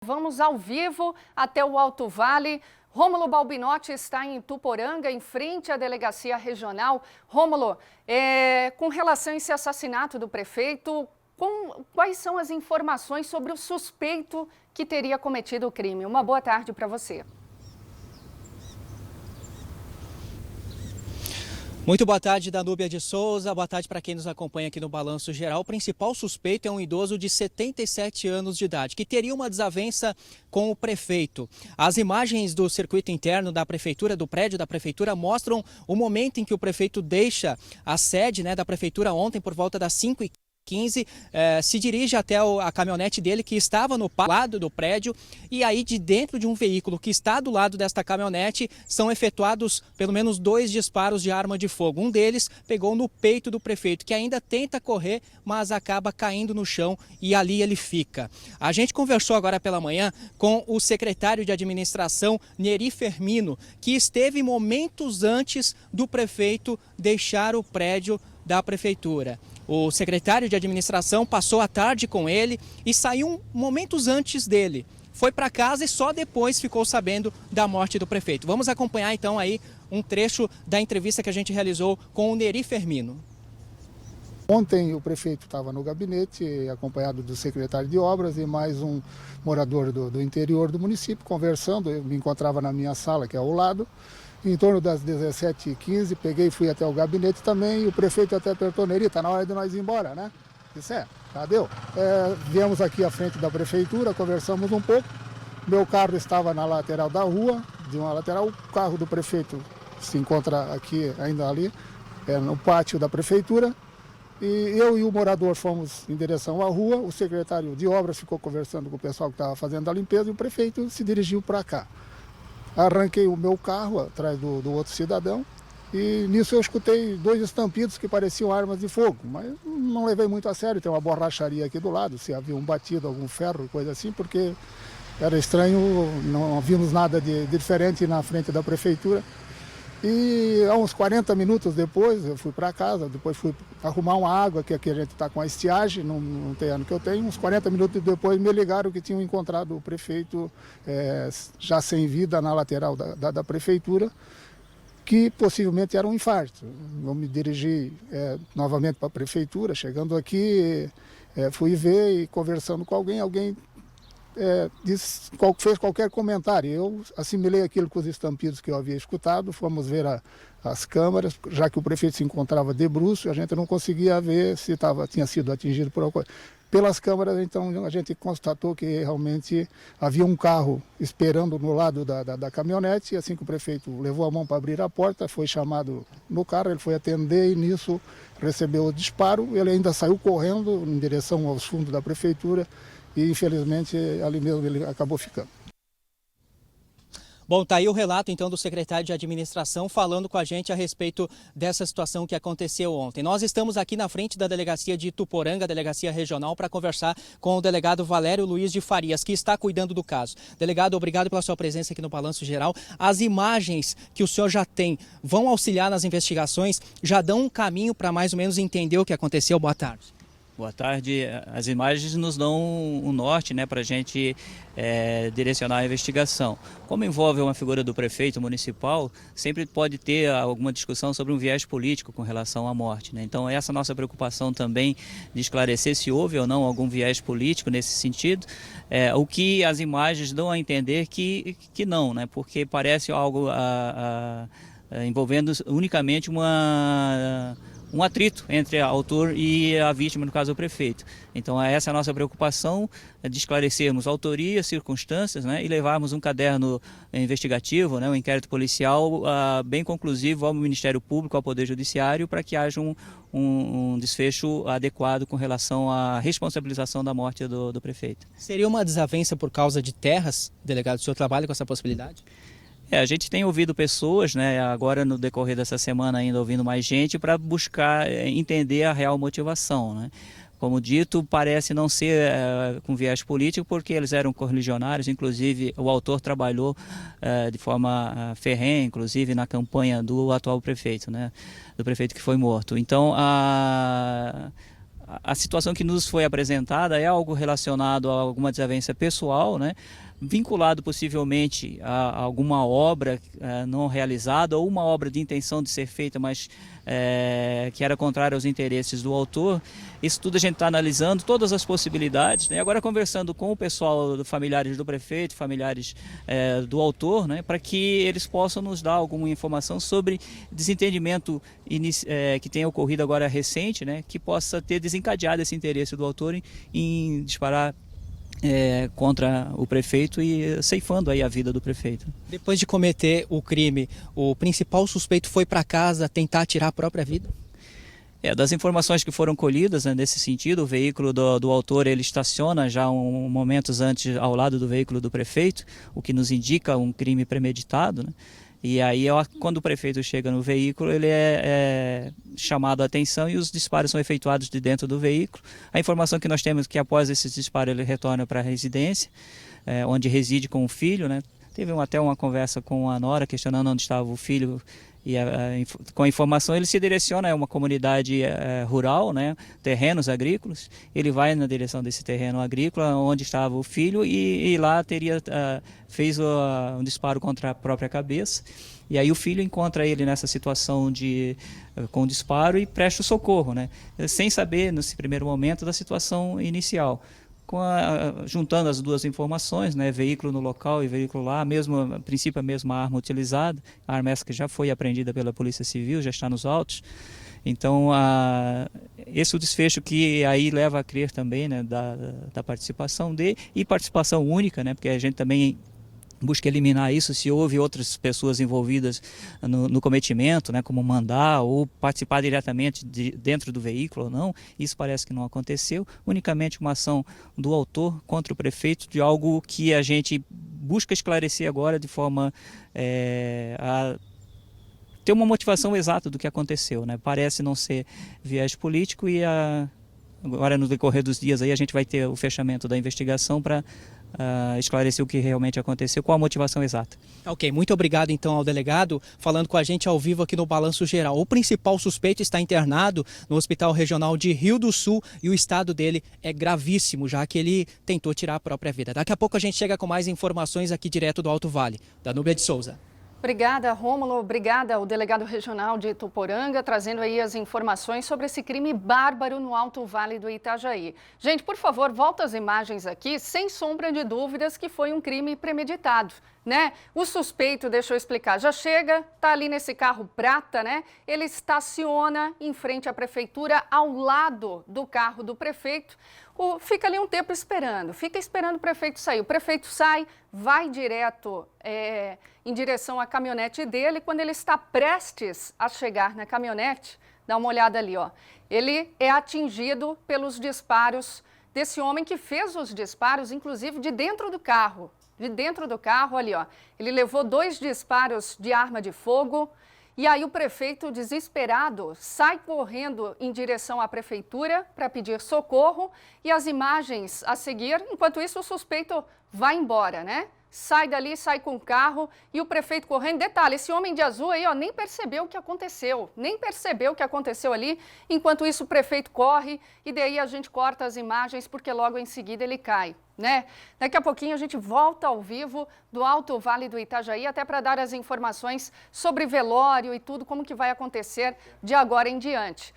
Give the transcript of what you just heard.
Vamos ao vivo até o Alto Vale. Rômulo Balbinotti está em Ituporanga, em frente à delegacia regional. Rômulo, com relação a esse assassinato do prefeito, quais são as informações sobre o suspeito que teria cometido o crime? Uma boa tarde para você. Muito boa tarde, Danúbia de Souza. Boa tarde para quem nos acompanha aqui no Balanço Geral. O principal suspeito é um idoso de 77 anos de idade, que teria uma desavença com o prefeito. As imagens do circuito interno da prefeitura, do prédio da prefeitura, mostram o momento em que o prefeito deixa a sede da prefeitura ontem por volta das 5h15, se dirige até a caminhonete dele que estava no lado do prédio, e aí de dentro de um veículo que está do lado desta caminhonete são efetuados pelo menos 2 disparos de arma de fogo. Um deles pegou no peito do prefeito, que ainda tenta correr, mas acaba caindo no chão e ali ele fica. A gente conversou agora pela manhã com o secretário de administração, Neri Firmino, que esteve momentos antes do prefeito deixar o prédio da prefeitura. O secretário de administração passou a tarde com ele e saiu momentos antes dele. Foi para casa e só depois ficou sabendo da morte do prefeito. Vamos acompanhar então aí um trecho da entrevista que a gente realizou com o Neri Firmino. Ontem o prefeito estava no gabinete, acompanhado do secretário de obras e mais um morador do interior do município, conversando. Eu me encontrava na minha sala, que é ao lado. Em torno das 17h15, peguei e fui até o gabinete também, e o prefeito até apertou: Neri, está na hora de nós ir embora, né? Disse: já deu. Viemos aqui à frente da prefeitura, conversamos um pouco. Meu carro estava na lateral da rua, de uma lateral. O carro do prefeito se encontra aqui, ainda ali, no pátio da prefeitura. E eu e o morador fomos em direção à rua, o secretário de obras ficou conversando com o pessoal que estava fazendo a limpeza e o prefeito se dirigiu para cá. Arranquei o meu carro atrás do outro cidadão e nisso eu escutei 2 estampidos que pareciam armas de fogo, mas não levei muito a sério. Tem uma borracharia aqui do lado, se havia batido algum ferro, coisa assim, porque era estranho, não vimos nada de diferente na frente da prefeitura. E há uns 40 minutos depois eu fui para casa, depois fui arrumar uma água, que aqui a gente está com a estiagem, não tem ano que eu tenho. Uns 40 minutos depois me ligaram que tinham encontrado o prefeito já sem vida na lateral da prefeitura, que possivelmente era um infarto. Eu me dirigi novamente para a prefeitura, chegando aqui, fui ver e conversando com alguém fez qualquer comentário. Eu assimilei aquilo com os estampidos que eu havia escutado, fomos ver as câmeras, já que o prefeito se encontrava de bruço, a gente não conseguia ver se tinha sido atingido por alguma coisa. Pelas câmeras, então, a gente constatou que realmente havia um carro esperando no lado da caminhonete, e assim que o prefeito levou a mão para abrir a porta, foi chamado no carro, ele foi atender e nisso recebeu o disparo. Ele ainda saiu correndo em direção aos fundos da prefeitura, e infelizmente ali mesmo ele acabou ficando. Bom, tá aí o relato então do secretário de administração falando com a gente a respeito dessa situação que aconteceu ontem. Nós estamos aqui na frente da delegacia de Ituporanga, delegacia regional, para conversar com o delegado Valério Luiz de Farias, que está cuidando do caso. Delegado, obrigado pela sua presença aqui no Balanço Geral. As imagens que o senhor já tem vão auxiliar nas investigações, já dão um caminho para mais ou menos entender o que aconteceu? Boa tarde. Boa tarde. As imagens nos dão um norte, para a gente direcionar a investigação. Como envolve uma figura do prefeito municipal, sempre pode ter alguma discussão sobre um viés político com relação à morte, Então essa nossa preocupação também de esclarecer se houve ou não algum viés político nesse sentido, o que as imagens dão a entender que não, Porque parece algo envolvendo unicamente um atrito entre o autor e a vítima, no caso o prefeito. Então essa é a nossa preocupação, de esclarecermos a autoria, circunstâncias, e levarmos um caderno investigativo, um inquérito policial bem conclusivo ao Ministério Público, ao Poder Judiciário, para que haja um desfecho adequado com relação à responsabilização da morte do prefeito. Seria uma desavença por causa de terras, delegado? O senhor trabalha com essa possibilidade? A gente tem ouvido pessoas, agora no decorrer dessa semana ainda ouvindo mais gente, para buscar entender a real motivação, Como dito, parece não ser com viés político, porque eles eram correligionários, inclusive o autor trabalhou de forma ferrenha, inclusive na campanha do atual prefeito, do prefeito que foi morto. Então, a situação que nos foi apresentada é algo relacionado a alguma desavença pessoal, né? Vinculado possivelmente a alguma obra não realizada ou uma obra de intenção de ser feita, mas que era contrária aos interesses do autor. Isso tudo a gente está analisando, todas as possibilidades, né? Agora conversando com o pessoal, familiares do prefeito, familiares do autor, né? Para que eles possam nos dar alguma informação sobre desentendimento que tenha ocorrido agora recente, né? Que possa ter desencadeado esse interesse do autor em disparar contra o prefeito e ceifando aí a vida do prefeito. Depois de cometer o crime, o principal suspeito foi para casa tentar tirar a própria vida? Das informações que foram colhidas, né, nesse sentido, o veículo do autor ele estaciona já momentos antes ao lado do veículo do prefeito, o que nos indica um crime premeditado, né? E aí, quando o prefeito chega no veículo, ele é chamado a atenção e os disparos são efetuados de dentro do veículo. A informação que nós temos é que após esses disparos ele retorna para a residência, onde reside com o filho, né? Teve até uma conversa com a nora questionando onde estava o filho e com a informação ele se direciona a uma comunidade rural, né? Terrenos agrícolas. Ele vai na direção desse terreno agrícola onde estava o filho e lá fez um disparo contra a própria cabeça. E aí o filho encontra ele nessa situação com disparo e presta o socorro, né? Sem saber nesse primeiro momento da situação inicial. Juntando as duas informações, né, veículo no local e veículo lá, a princípio a mesma arma utilizada, a arma essa que já foi apreendida pela Polícia Civil, já está nos autos. Então, esse é o desfecho que aí leva a crer também, né, da participação e participação única, né, porque a gente também busca eliminar isso se houve outras pessoas envolvidas no cometimento, né, como mandar ou participar diretamente dentro do veículo ou não. Isso parece que não aconteceu, unicamente uma ação do autor contra o prefeito de algo que a gente busca esclarecer agora de forma a ter uma motivação exata do que aconteceu, né? Parece não ser viés político e agora no decorrer dos dias aí a gente vai ter o fechamento da investigação para esclarecer o que realmente aconteceu, qual a motivação exata. Ok, muito obrigado então ao delegado, falando com a gente ao vivo aqui no Balanço Geral. O principal suspeito está internado no Hospital Regional de Rio do Sul e o estado dele é gravíssimo, já que ele tentou tirar a própria vida. Daqui a pouco a gente chega com mais informações aqui direto do Alto Vale. Danúbia de Souza. Obrigada, Rômulo. Obrigada ao delegado regional de Ituporanga, trazendo aí as informações sobre esse crime bárbaro no Alto Vale do Itajaí. Gente, por favor, volta as imagens aqui, sem sombra de dúvidas que foi um crime premeditado, né? O suspeito, deixa eu explicar, já chega, tá ali nesse carro prata, né? Ele estaciona em frente à prefeitura, ao lado do carro do prefeito. Fica ali um tempo esperando, fica esperando o prefeito sair. O prefeito sai, vai direto em direção à caminhonete dele. Quando ele está prestes a chegar na caminhonete, dá uma olhada ali, ó. Ele é atingido pelos disparos desse homem que fez os disparos, inclusive de dentro do carro. De dentro do carro, ali, ó. Ele levou 2 disparos de arma de fogo. E aí o prefeito, desesperado, sai correndo em direção à prefeitura para pedir socorro e as imagens a seguir, enquanto isso o suspeito vai embora, né? Sai dali, sai com o carro e o prefeito correndo. Detalhe, esse homem de azul aí, ó, nem percebeu o que aconteceu, nem percebeu o que aconteceu ali. Enquanto isso o prefeito corre e daí a gente corta as imagens porque logo em seguida ele cai, né? Daqui a pouquinho a gente volta ao vivo do Alto Vale do Itajaí, até para dar as informações sobre velório e tudo, como que vai acontecer de agora em diante.